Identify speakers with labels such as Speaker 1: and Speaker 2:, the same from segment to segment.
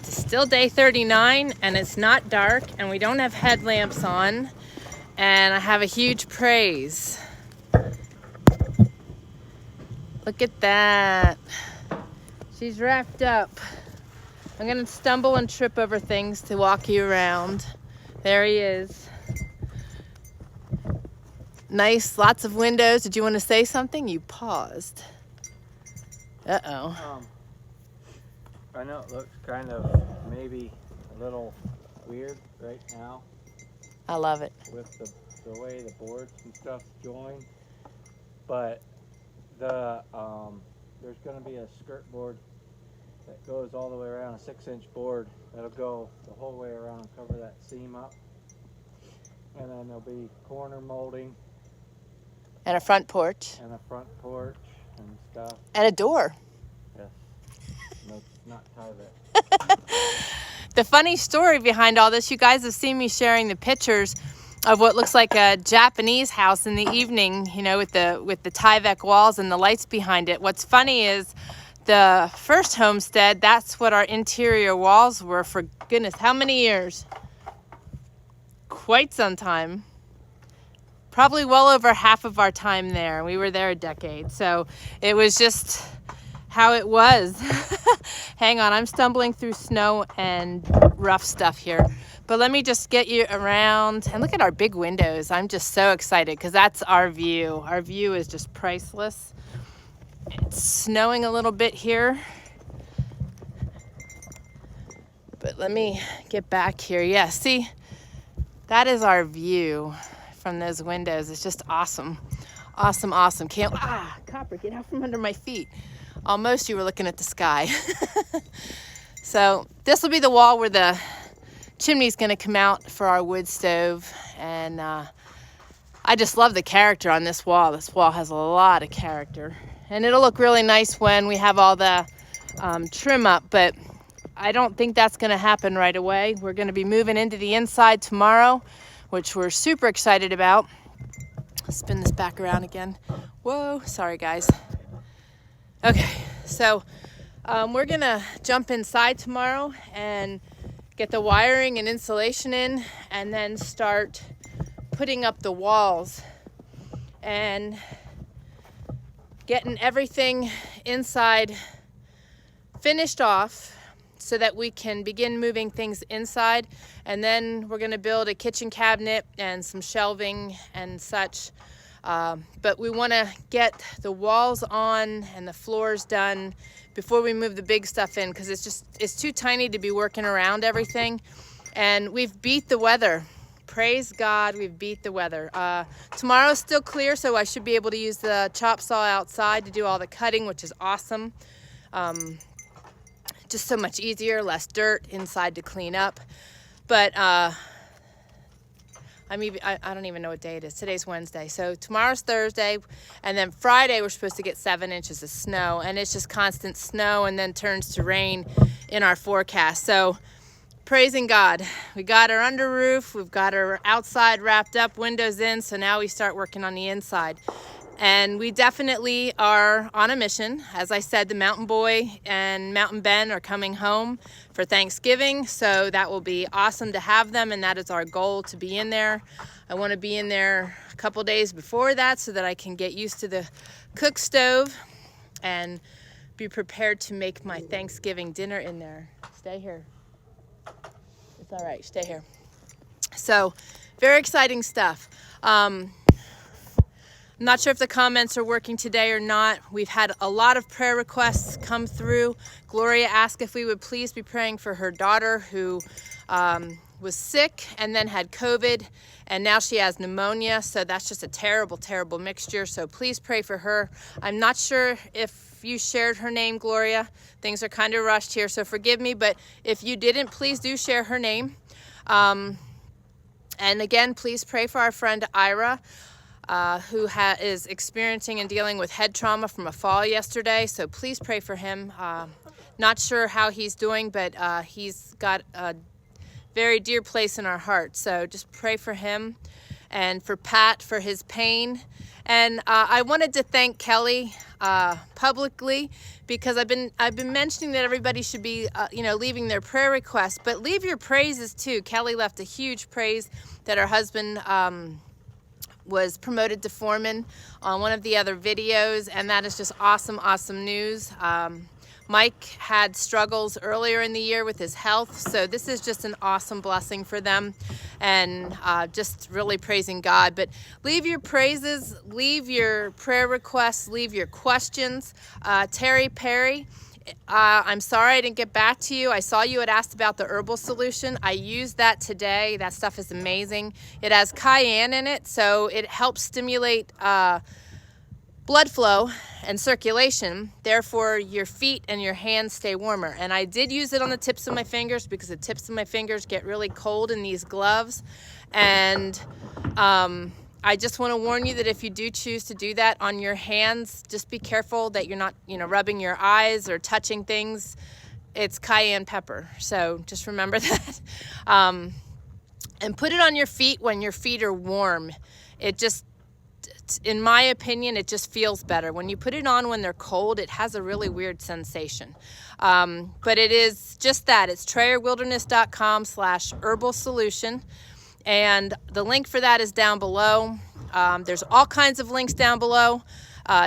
Speaker 1: It's still day 39 and it's not dark and we don't have headlamps on, and I have a huge praise. Look at that. She's wrapped up. I'm gonna stumble and trip over things to walk you around. There he is. Nice, lots of windows. Did you want to say something? You paused. Uh-oh.
Speaker 2: I know it looks kind of maybe a little weird right now.
Speaker 1: I love it.
Speaker 2: With the way the boards and stuff join. But there's going to be a skirt board that goes all the way around, a 6-inch board that'll go the whole way around and cover that seam up. And then there'll be corner molding.
Speaker 1: And a front porch.
Speaker 2: And a front porch and stuff.
Speaker 1: And a door.
Speaker 2: Yes. No, not tie.
Speaker 1: The funny story behind all this, you guys have seen me sharing the pictures of what looks like a Japanese house in the evening, you know, with the Tyvek walls and the lights behind it. What's funny is the first homestead, that's what our interior walls were for, goodness, how many years? Quite some time. Probably well over half of our time there. We were there a decade. So it was just how it was. Hang on, I'm stumbling through snow and rough stuff here. But let me just get you around and look at our big windows. I'm just so excited because that's our view. Our view is just priceless. It's snowing a little bit here. But let me get back here. Yeah, see, that is our view from those windows. It's just awesome. Awesome, awesome. Copper, get out from under my feet. Almost you were looking at the sky. So this will be the wall where the chimney's gonna come out for our wood stove. And I just love the character on this wall. This wall has a lot of character. And it'll look really nice when we have all the trim up, but I don't think that's gonna happen right away. We're gonna be moving into the inside tomorrow, which we're super excited about. I'll spin this back around again. Whoa, sorry guys. Okay, so we're gonna jump inside tomorrow and get the wiring and insulation in, and then start putting up the walls and getting everything inside finished off so that we can begin moving things inside. And then we're gonna build a kitchen cabinet and some shelving and such. But we wanna get the walls on and the floors done before we move the big stuff in, because it's too tiny to be working around everything. And we've beat the weather. Praise God, we've beat the weather. Tomorrow's still clear, so I should be able to use the chop saw outside to do all the cutting, which is awesome. Just so much easier, less dirt inside to clean up. But I don't even know what day it is. Today's Wednesday. So tomorrow's Thursday, and then Friday we're supposed to get 7 inches of snow, and it's just constant snow and then turns to rain in our forecast. So praising God. We got our under roof, we've got our outside wrapped up, windows in, so now we start working on the inside. And we definitely are on a mission. As I said, the Mountain Boy and Mountain Ben are coming home for Thanksgiving, so that will be awesome to have them, and that is our goal, to be in there. I want to be in there a couple days before that so that I can get used to the cook stove and be prepared to make my Thanksgiving dinner in there. Stay here. It's all right, stay here. So, very exciting stuff. I'm not sure if the comments are working today or not. We've had a lot of prayer requests come through. Gloria asked if we would please be praying for her daughter who was sick and then had COVID, and now she has pneumonia. So that's just a terrible, terrible mixture. So please pray for her. I'm not sure if you shared her name, Gloria. Things are kind of rushed here, so forgive me. But if you didn't, please do share her name. And again, please pray for our friend Ira, who is experiencing and dealing with head trauma from a fall yesterday. So please pray for him. Not sure how he's doing, but he's got a very dear place in our heart. So just pray for him, and for Pat for his pain. And I wanted to thank Kelly publicly, because I've been mentioning that everybody should be leaving their prayer requests, but leave your praises too. Kelly left a huge praise that her husband was promoted to foreman on one of the other videos, and that is just awesome news. Mike had struggles earlier in the year with his health, so this is just an awesome blessing for them, and just really praising God. But leave your praises, leave your prayer requests, leave your questions. Terry Perry, I'm sorry I didn't get back to you. I saw you had asked about the Herbal Solution. I used that today. That stuff is amazing. It has cayenne in it, so it helps stimulate blood flow and circulation. Therefore, your feet and your hands stay warmer. And I did use it on the tips of my fingers, because the tips of my fingers get really cold in these gloves. And I just want to warn you that if you do choose to do that on your hands, just be careful that you're not, rubbing your eyes or touching things. It's cayenne pepper, so just remember that. And put it on your feet when your feet are warm. It just, in my opinion, it just feels better. When you put it on when they're cold, it has a really weird sensation. But it is just that. It's TrayerWilderness.com/Herbal Solution. And the link for that is down below. There's all kinds of links down below.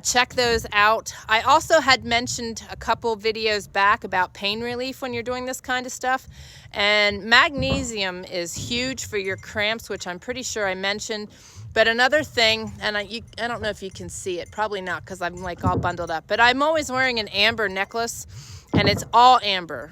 Speaker 1: Check those out. I also had mentioned a couple videos back about pain relief when you're doing this kind of stuff. And magnesium is huge for your cramps, which I'm pretty sure I mentioned. But another thing, and I don't know if you can see it, probably not, because I'm like all bundled up, but I'm always wearing an amber necklace, and it's all amber.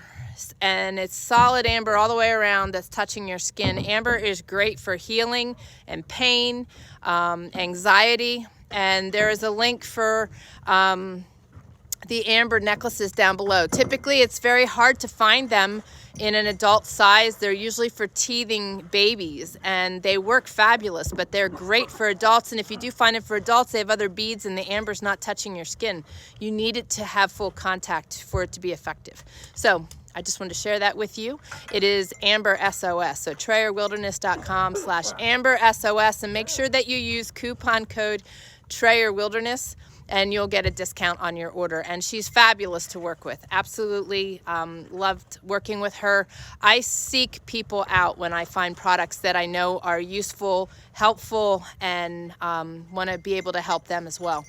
Speaker 1: And it's solid amber all the way around that's touching your skin. Amber is great for healing and pain, anxiety. And there is a link for the amber necklaces down below. Typically, it's very hard to find them in an adult size. They're usually for teething babies, and they work fabulous, but they're great for adults. And if you do find it for adults, they have other beads and the amber's not touching your skin. You need it to have full contact for it to be effective. So I just wanted to share that with you. It is Amber SOS. So TrayerWilderness.com/Amber SOS, and make sure that you use coupon code TrayerWilderness, and you'll get a discount on your order. And she's fabulous to work with. Absolutely loved working with her. I seek people out when I find products that I know are useful, helpful, and want to be able to help them as well.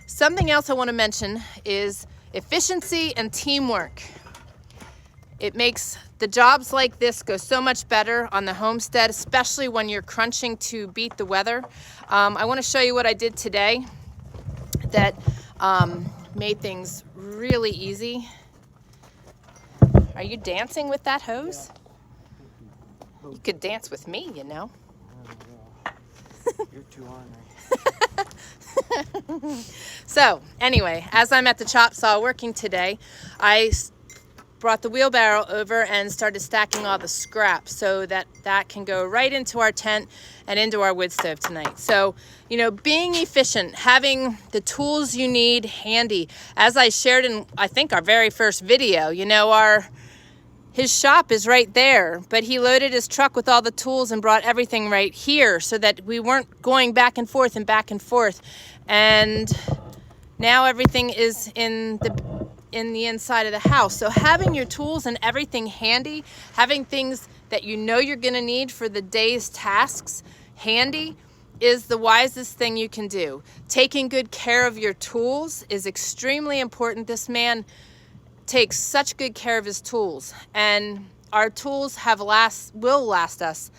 Speaker 1: Something else I want to mention is efficiency and teamwork. It makes the jobs like this go so much better on the homestead, especially when you're crunching to beat the weather. I want to show you what I did today that made things really easy. Are you dancing with that hose? Yeah. You could dance with me, you know.
Speaker 2: You're too ornery.
Speaker 1: So anyway, as I'm at the chop saw working today, I brought the wheelbarrow over and started stacking all the scrap so that can go right into our tent and into our wood stove tonight. So, being efficient, having the tools you need handy. As I shared in, I think, our very first video, his shop is right there, but he loaded his truck with all the tools and brought everything right here so that we weren't going back and forth. And now everything is in the inside of the house. So having your tools and everything handy, having things that you're going to need for the day's tasks handy, is the wisest thing you can do. Taking good care of your tools is extremely important. This man takes such good care of his tools, and our tools will last us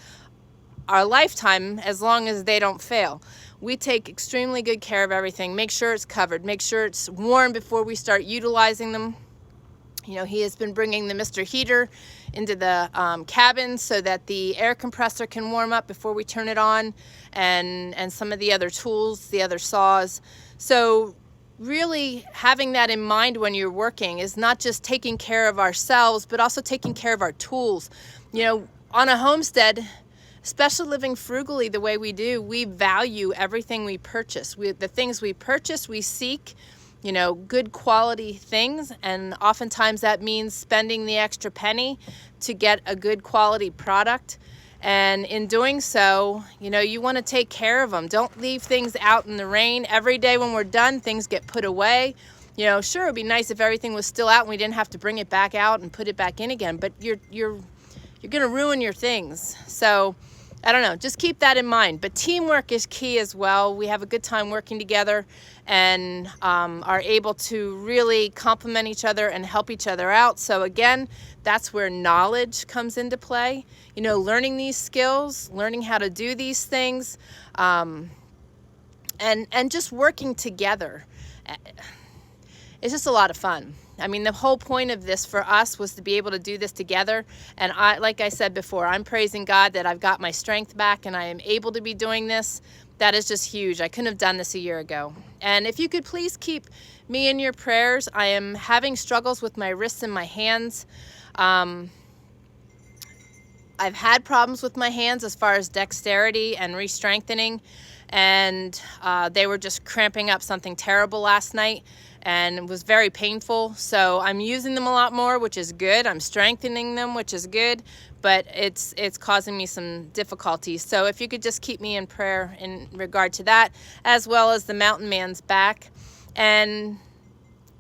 Speaker 1: our lifetime as long as they don't fail. We take extremely good care of everything. Make sure it's covered. Make sure it's warm before we start utilizing them. He has been bringing the Mr. Heater into the cabin so that the air compressor can warm up before we turn it on, and some of the other tools, the other saws. So really having that in mind when you're working is not just taking care of ourselves, but also taking care of our tools. On a homestead, especially living frugally the way we do, we value everything we purchase. The things we purchase, we seek, good quality things, and oftentimes that means spending the extra penny to get a good quality product. And in doing so, you know, you want to take care of them. Don't leave things out in the rain. Every day when we're done, things get put away. You know, sure, it'd be nice if everything was still out and we didn't have to bring it back out and put it back in again, but you're going to ruin your things. So I don't know, just keep that in mind. But teamwork is key as well. We have a good time working together and are able to really complement each other and help each other out. So again, that's where knowledge comes into play. You know, learning these skills, learning how to do these things, and just working together. It's just a lot of fun. I mean, the whole point of this for us was to be able to do this together. And like I said before, I'm praising God that I've got my strength back and I am able to be doing this. That is just huge. I couldn't have done this a year ago. And if you could please keep me in your prayers. I am having struggles with my wrists and my hands. I've had problems with my hands as far as dexterity and re-strengthening. And they were just cramping up something terrible last night. And it was very painful. So I'm using them a lot more, which is good. I'm strengthening them, which is good, but it's causing me some difficulties. So if you could just keep me in prayer in regard to that, as well as the mountain man's back. And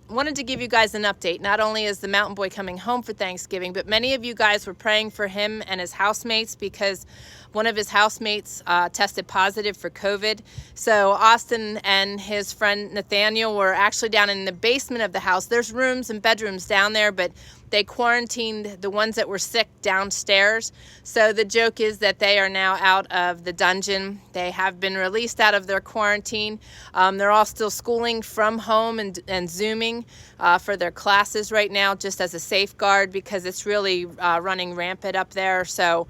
Speaker 1: wanted to give you guys an update. Not only is the mountain boy coming home for Thanksgiving, but many of you guys were praying for him and his housemates because one of his housemates tested positive for COVID. So Austin and his friend Nathaniel were actually down in the basement of the house. There's rooms and bedrooms down there, but they quarantined the ones that were sick downstairs. So the joke is that they are now out of the dungeon. They have been released out of their quarantine. They're all still schooling from home and Zooming for their classes right now, just as a safeguard because it's really running rampant up there. So,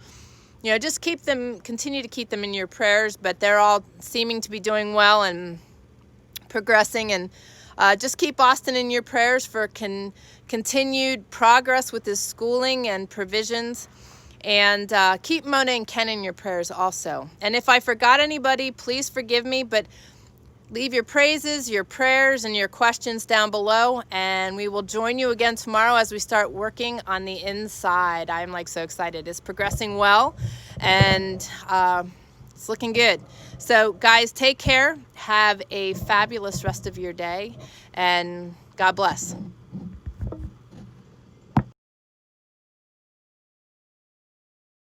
Speaker 1: you know, just continue to keep them in your prayers, but they're all seeming to be doing well and progressing. And just keep Austin in your prayers for continued progress with his schooling and provisions. And keep Mona and Ken in your prayers also. And if I forgot anybody, please forgive me, but leave your praises, your prayers, and your questions down below, and we will join you again tomorrow as we start working on the inside. I'm like so excited. It's progressing well, and it's looking good. So guys, take care. Have a fabulous rest of your day, and God bless.